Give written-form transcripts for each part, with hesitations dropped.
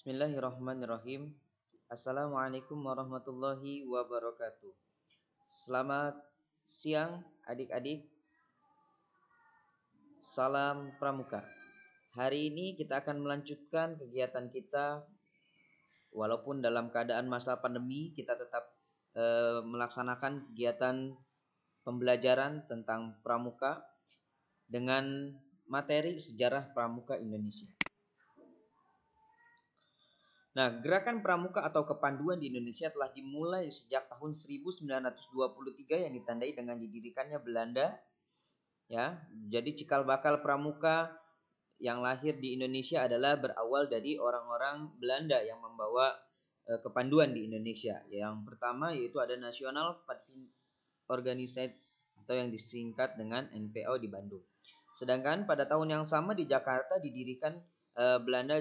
Bismillahirrahmanirrahim. Assalamualaikum warahmatullahi wabarakatuh. Selamat siang adik-adik. Salam Pramuka. Hari ini kita akan melanjutkan kegiatan kita. Walaupun dalam keadaan masa pandemi, kita tetap melaksanakan kegiatan pembelajaran tentang Pramuka dengan materi sejarah Pramuka Indonesia. Nah, gerakan pramuka atau kepanduan di Indonesia telah dimulai sejak tahun 1923 yang ditandai dengan didirikannya Belanda. Ya, jadi cikal bakal pramuka yang lahir di Indonesia adalah berawal dari orang-orang Belanda yang membawa kepanduan di Indonesia. Yang pertama yaitu ada National Pathfinder Organization atau yang disingkat dengan NPO di Bandung. Sedangkan pada tahun yang sama di Jakarta didirikan Belanda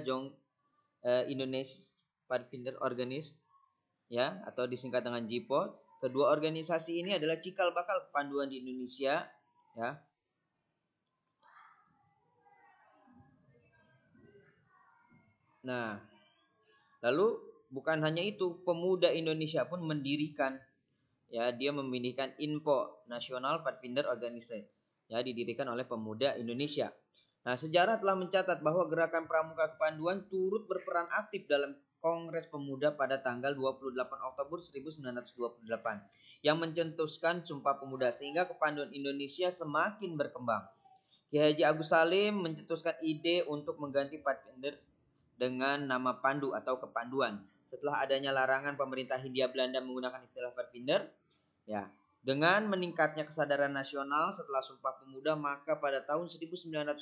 Indonesia Pathfinder Organization ya atau disingkat dengan JIPOS. Kedua organisasi ini adalah cikal bakal kepanduan di Indonesia ya. Nah, lalu bukan hanya itu, pemuda Indonesia pun mendirikan ya, dia mendirikan INPO, National Pathfinder Organization. Ya, didirikan oleh pemuda Indonesia. Nah, sejarah telah mencatat bahwa gerakan pramuka kepanduan turut berperan aktif dalam Kongres Pemuda pada tanggal 28 Oktober 1928 yang mencetuskan Sumpah Pemuda sehingga kepanduan Indonesia semakin berkembang. Ki Haji Agus Salim mencetuskan ide untuk mengganti Pathfinder dengan nama Pandu atau kepanduan. Setelah adanya larangan pemerintah Hindia Belanda menggunakan istilah Pathfinder, ya, dengan meningkatnya kesadaran nasional setelah Sumpah Pemuda, maka pada tahun 1930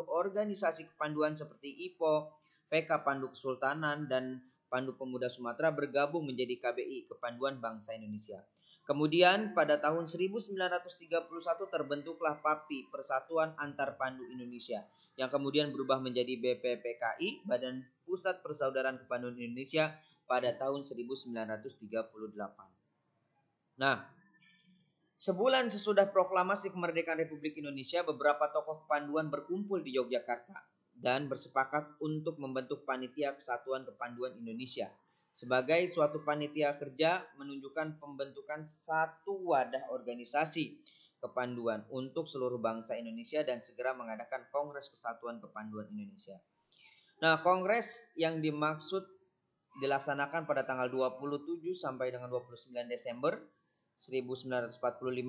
organisasi kepanduan seperti IPO, PK Pandu Kesultanan, dan Pandu Pemuda Sumatera bergabung menjadi KBI, Kepanduan Bangsa Indonesia. Kemudian pada tahun 1931 terbentuklah PAPI, Persatuan Antar Pandu Indonesia, yang kemudian berubah menjadi BPPKI, Badan Pusat Persaudaraan Kepanduan Indonesia, pada tahun 1938. Nah, sebulan sesudah proklamasi kemerdekaan Republik Indonesia, beberapa tokoh kepanduan berkumpul di Yogyakarta dan bersepakat untuk membentuk Panitia Kesatuan Kepanduan Indonesia. Sebagai suatu panitia kerja menunjukkan pembentukan satu wadah organisasi kepanduan untuk seluruh bangsa Indonesia dan segera mengadakan Kongres Kesatuan Kepanduan Indonesia. Nah, kongres yang dimaksud dilaksanakan pada tanggal 27 sampai dengan 29 Desember 1945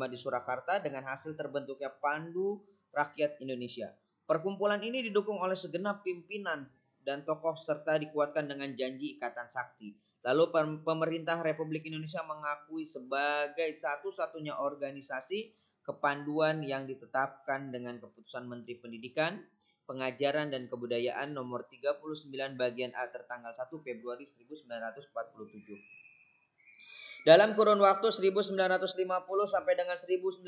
di Surakarta dengan hasil terbentuknya Pandu Rakyat Indonesia. Perkumpulan ini didukung oleh segenap pimpinan dan tokoh serta dikuatkan dengan janji ikatan sakti. Lalu pemerintah Republik Indonesia mengakui sebagai satu-satunya organisasi kepanduan yang ditetapkan dengan keputusan Menteri Pendidikan, Pengajaran dan Kebudayaan nomor 39 bagian A tertanggal 1 Februari 1947. Dalam kurun waktu 1950 sampai dengan 1960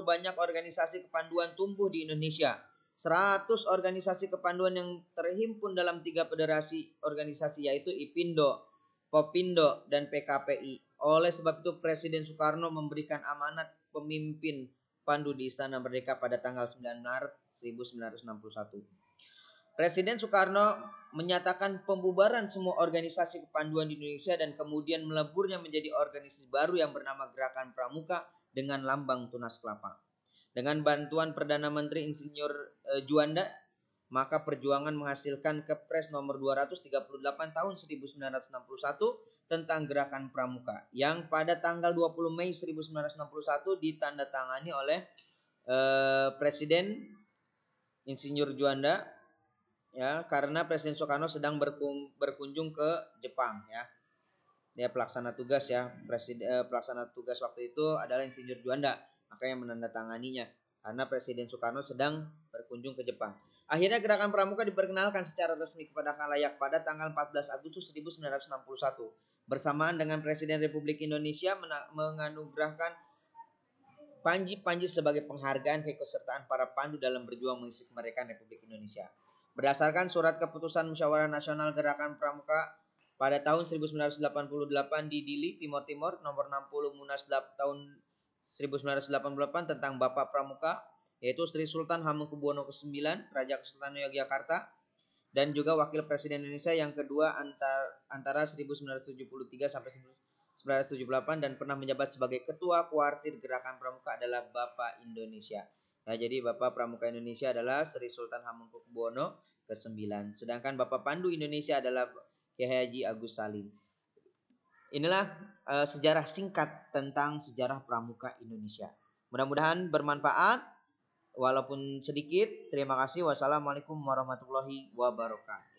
banyak organisasi kepanduan tumbuh di Indonesia. 100 organisasi kepanduan yang terhimpun dalam 3 federasi organisasi yaitu IPINDO, Popindo, dan PKPI. Oleh sebab itu Presiden Soekarno memberikan amanat pemimpin Pandu di Istana Merdeka pada tanggal 9 Maret 1961. Presiden Soekarno menyatakan pembubaran semua organisasi kepanduan di Indonesia dan kemudian meleburnya menjadi organisasi baru yang bernama Gerakan Pramuka dengan lambang tunas kelapa. Dengan bantuan Perdana Menteri Insinyur Juanda, maka perjuangan menghasilkan Kepres nomor 238 tahun 1961 tentang Gerakan Pramuka yang pada tanggal 20 Mei 1961 ditandatangani oleh Presiden Insinyur Juanda ya, karena Presiden Soekarno sedang berkunjung ke Jepang ya. Dia pelaksana tugas ya. Pelaksana tugas waktu itu adalah Insinyur Juanda, makanya menandatanganinya karena Presiden Soekarno sedang berkunjung ke Jepang. Akhirnya Gerakan Pramuka diperkenalkan secara resmi kepada khalayak pada tanggal 14 Agustus 1961 bersamaan dengan Presiden Republik Indonesia menganugerahkan Panji sebagai penghargaan keikutsertaan para pandu dalam berjuang mengisi kemerdekaan Republik Indonesia. Berdasarkan surat keputusan Musyawarah Nasional Gerakan Pramuka pada tahun 1988 di Dili, Timor Timur, nomor 60 Munas tahun 1988 tentang Bapak Pramuka, yaitu Sri Sultan Hamengkubuwono ke-9, Raja Kesultanan Yogyakarta, dan juga Wakil Presiden Indonesia yang kedua antara 1973 sampai 1978 dan pernah menjabat sebagai Ketua Kuartir Gerakan Pramuka adalah Bapak Indonesia. Nah, jadi Bapak Pramuka Indonesia adalah Sri Sultan Hamengkubuwono ke-9. Sedangkan Bapak Pandu Indonesia adalah Kiai Haji Agus Salim. Inilah sejarah singkat tentang sejarah Pramuka Indonesia. Mudah-mudahan bermanfaat walaupun sedikit. Terima kasih. Wassalamualaikum warahmatullahi wabarakatuh.